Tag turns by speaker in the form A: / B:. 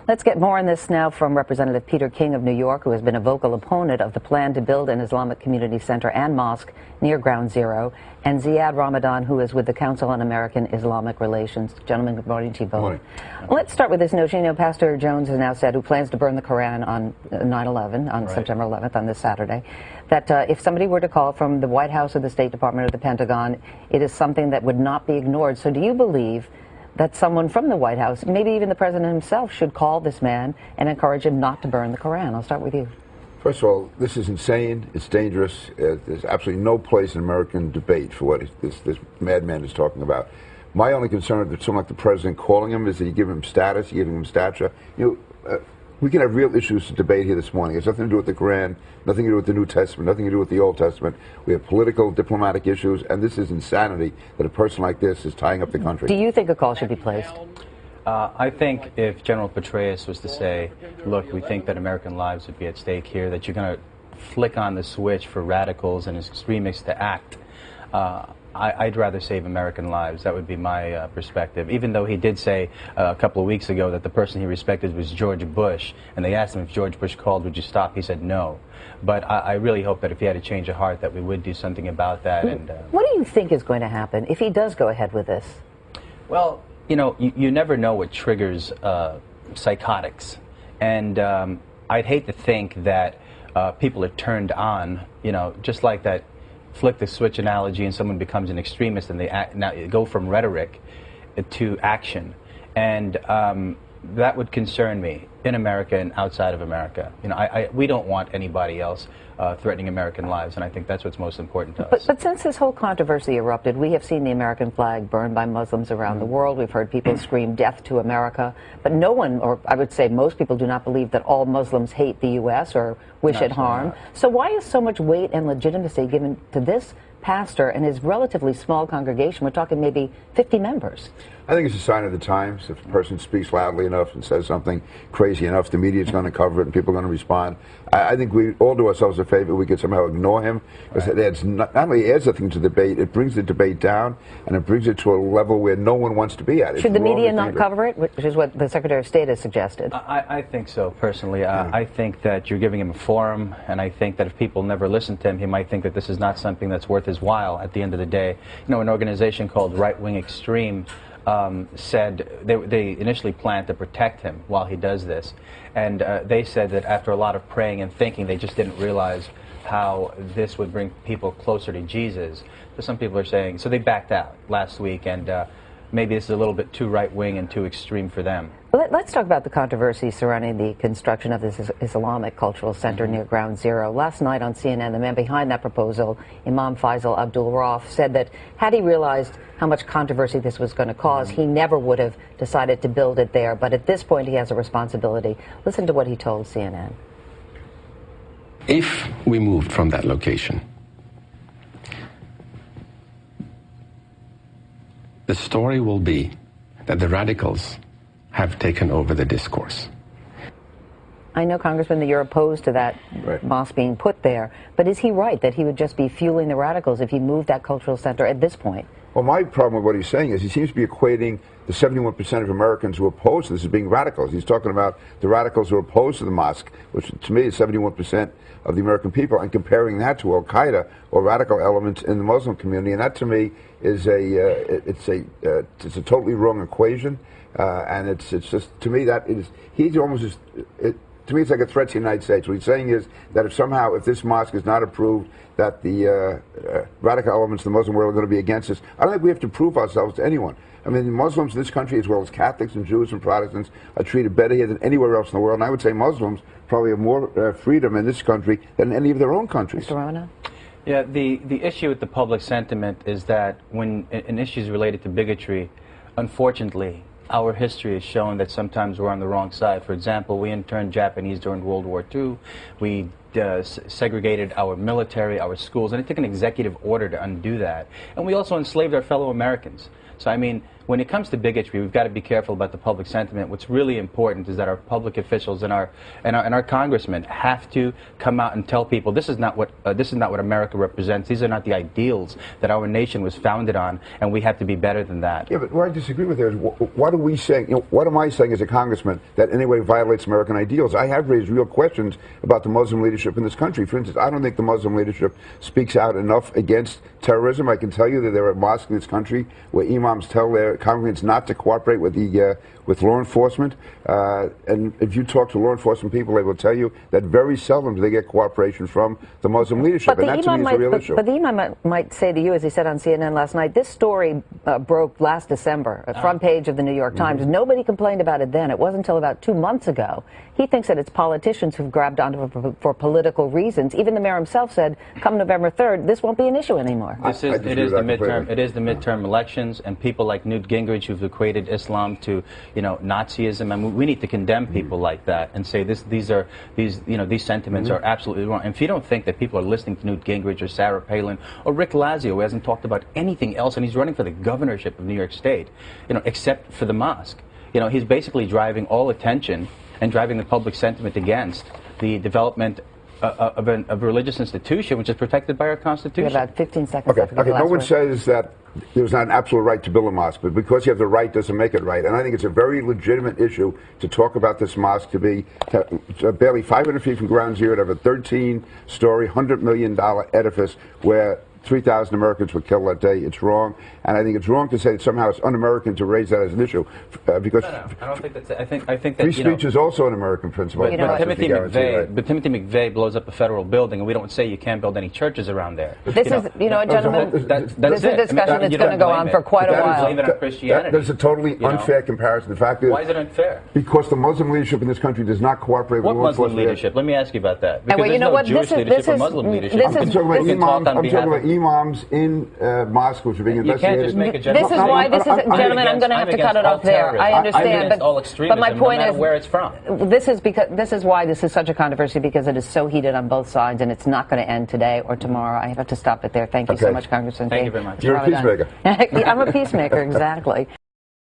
A: Let's get more on this now from Representative Peter King of New York, who has been a vocal opponent of the plan to build an Islamic community center and mosque near Ground Zero, and Zead Ramadan, who is with the Council on American Islamic Relations. Gentlemen, good morning to you both.
B: Morning.
A: Let's start with this notion. You know, Pastor Jones has now said, who plans to burn the Koran on 9/11, on September 11th, on this Saturday, that if somebody were to call from the White House or the State Department or the Pentagon, it is something that would not be ignored. So do you believe that someone from the White House, maybe even the president himself, should call this man and encourage him not to burn the Koran? I'll start with you.
B: First of all, this is insane. It's dangerous. There's absolutely no place in American debate for what this madman is talking about. My only concern with someone like the president calling him is that you give him status, you give him stature. You know, we can have real issues to debate here this morning. It has nothing to do with the Quran, nothing to do with the New Testament, nothing to do with the Old Testament. We have political, diplomatic issues, and this is insanity that a person like this is tying up the country.
A: Do you think a call should be placed?
C: I think if General Petraeus was to say, look, we think that American lives would be at stake here, that you're going to flick on the switch for radicals and extremists to act, I'd rather save American lives. That would be my perspective. Even though he did say a couple of weeks ago that the person he respected was George Bush, and they asked him if George Bush called, would you stop? He said no. But I really hope that if he had a change of heart, that we would do something about that. And
A: what do you think is going to happen if he does go ahead with this?
C: Well, you know, you never know what triggers psychotics. And I'd hate to think that people are turned on, you know, just like that flick the switch analogy and someone becomes an extremist and they now go from rhetoric to action. And that would concern me in America and outside of America. You know, we don't want anybody else threatening American lives, and I think that's what's most important to us.
A: But since this whole controversy erupted, we have seen the American flag burned by Muslims around the world. We've heard people scream death to America. But no one, or I would say most people, do not believe that all Muslims hate the U.S. or wish it harm. So why is so much weight and legitimacy given to this pastor and his relatively small congregation? We're talking maybe 50 members.
B: I think it's a sign of the times. If a person speaks loudly enough and says something crazy enough, the media is going to cover it and people are going to respond. I think we all do ourselves a favor. We could somehow ignore him, because it adds not only adds nothing to the debate, it brings the debate down and it brings it to a level where no one wants to be at.
A: Should the media not cover it, which is what the Secretary of State has suggested?
C: I think so, personally. I think that you're giving him a forum, and I think that if people never listen to him, he might think that this is not something that's worth his while at the end of the day. You know, an organization called Right Wing Extreme said they initially planned to protect him while he does this, and they said that after a lot of praying and thinking, they just didn't realize how this would bring people closer to Jesus. So some people are saying, so they backed out last week, and maybe this is a little bit too right-wing and too extreme for them.
A: Let's talk about the controversy surrounding the construction of this Islamic Cultural Center near Ground Zero. Last night on CNN, the man behind that proposal, Imam Faisal Abdul Rauf, said that had he realized how much controversy this was going to cause, he never would have decided to build it there. But at this point, he has a responsibility. Listen to what he told CNN.
D: If we moved from that location, the story will be that the radicals have taken over the discourse.
A: I know, Congressman, that you're opposed to that mosque being put there, but is he right that he would just be fueling the radicals if he moved that cultural center at this point?
B: Well, my problem with what he's saying is he seems to be equating the 71% of Americans who are opposed to this as being radicals. He's talking about the radicals who are opposed to the mosque, which to me is 71% of the American people, and comparing that to Al-Qaeda or radical elements in the Muslim community. And that to me is it's a totally wrong equation. And it's just, to me, that is, he's almost just, to me it's like a threat to the United States. What he's saying is that if this mosque is not approved, that the radical elements of the Muslim world are going to be against us. I don't think we have to prove ourselves to anyone. I mean, Muslims in this country, as well as Catholics and Jews and Protestants, are treated better here than anywhere else in the world. And I would say Muslims probably have more freedom in this country than any of their own countries.
A: Mr. Ramadan?
C: Yeah, the issue with the public sentiment is that when in issues related to bigotry, unfortunately, our history has shown that sometimes we're on the wrong side. For example, we interned Japanese during World War II. We segregated our military, our schools, and it took an executive order to undo that. And we also enslaved our fellow Americans. So, I mean, when it comes to bigotry, we've got to be careful about the public sentiment. What's really important is that our public officials and our congressmen have to come out and tell people this is not what America represents. These are not the ideals that our nation was founded on, and we have to be better than that.
B: Yeah, but what I disagree with there is what are we saying? What am I saying as a congressman that in any way violates American ideals? I have raised real questions about the Muslim leadership in this country. For instance, I don't think the Muslim leadership speaks out enough against terrorism. I can tell you that there are mosques in this country where imams tell their congregants not to cooperate with with law enforcement. And if you talk to law enforcement people, they will tell you that very seldom do they get cooperation from the Muslim leadership.
A: But
B: and that to me is a real issue.
A: But the imam might say to you, as he said on CNN last night, this story broke last December, front page of the New York Times. Nobody complained about it then. It wasn't until about 2 months ago. He thinks that it's politicians who've grabbed onto it for political reasons. Even the mayor himself said, come November 3rd, this won't be an issue anymore.
C: It is the midterm elections, and people like Newt Gingrich who've equated Islam to, Nazism. I mean, we need to condemn people like that and say these sentiments are absolutely wrong. And if you don't think that people are listening to Newt Gingrich or Sarah Palin or Rick Lazio, who hasn't talked about anything else, and he's running for the governorship of New York State, except for the mosque. He's basically driving all attention and driving the public sentiment against the development of a religious institution which is protected by our Constitution.
A: We have about 15 seconds.
B: Okay. No one says that there's not an absolute right to build a mosque, but because you have the right doesn't make it right. And I think it's a very legitimate issue to talk about this mosque to be barely 500 feet from ground zero, to have a 13-story, $100 million edifice where 3,000 Americans were killed that day. It's wrong, and I think it's wrong to say that somehow it's un-American to raise that as an issue, because
C: no, I don't think that's. I think that
B: free speech is also an American principle.
C: But Timothy McVeigh blows up a federal building, and we don't say you can't build any churches around there.
A: This is, gentlemen, this is a discussion that's going to go on for quite a while.
B: There's a totally unfair comparison. The fact is,
C: why is it unfair?
B: Because the Muslim leadership in this country does not cooperate with law enforcement.
C: What Muslim leadership? Let me ask you about that. Because
A: there's no
C: Jewish leadership or Muslim leadership.
B: I'm talking about imams in mosques which are being investigated.
C: You can't just make a general.
A: This is why gentlemen, I'm going to have to cut it off there. I understand, but my point is,
C: where it's from.
A: This is why this is such a controversy, because it is so heated on both sides, and it's not going to end today or tomorrow. I have to stop it there. Thank you so much, Congressman.
C: Thank you very much.
B: You're a peacemaker.
A: I'm a peacemaker, exactly.